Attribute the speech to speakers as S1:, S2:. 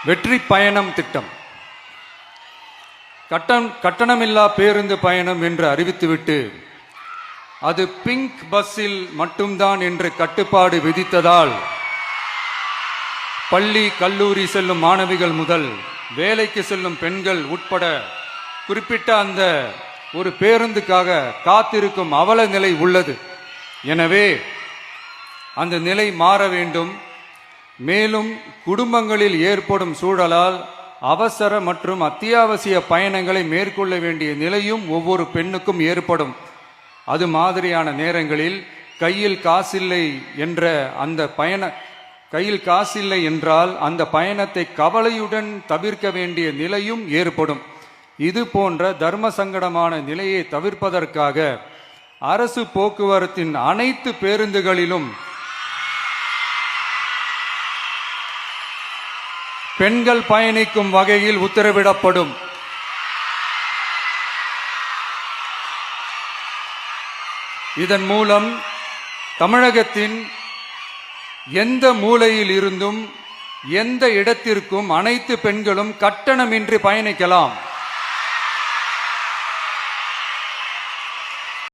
S1: வெற்றி பயணம் திட்டம். கட்டணமில்லா பேருந்து பயணம் என்று அறிவித்துவிட்டு அது பிங்க் பஸ்ஸில் மட்டும்தான் என்று கட்டுப்பாடு விதித்ததால் பள்ளி கல்லூரி செல்லும் மாணவிகள் முதல் வேலைக்கு செல்லும் பெண்கள் உட்பட குறிப்பிட்ட அந்த ஒரு பேருந்துக்காக காத்திருக்கும் அவல நிலை உள்ளது. எனவே அந்த நிலை மாற வேண்டும். மேலும் குடும்பங்களில் ஏற்படும் சூழலால் அவசர மற்றும் அத்தியாவசிய பயணங்களை மேற்கொள்ள வேண்டிய நிலையும் ஒவ்வொரு பெண்ணுக்கும் ஏற்படும். அது மாதிரியான நேரங்களில் கையில் காசில்லை என்றால் அந்த பயணத்தை கவலையுடன் தவிர்க்க வேண்டிய நிலையும் ஏற்படும். இது போன்ற தர்ம சங்கடமான நிலையை தவிர்ப்பதற்காக அரசு போக்குவரத்தின் அனைத்து பேருந்துகளிலும் பெண்கள் பயணிக்கும் வகையில் உத்தரவிடப்படும். இதன் மூலம் தமிழகத்தின் எந்த மூலையில் இருந்தும் எந்த இடத்திற்கும் அனைத்து பெண்களும் கட்டணமின்றி பயணிக்கலாம்.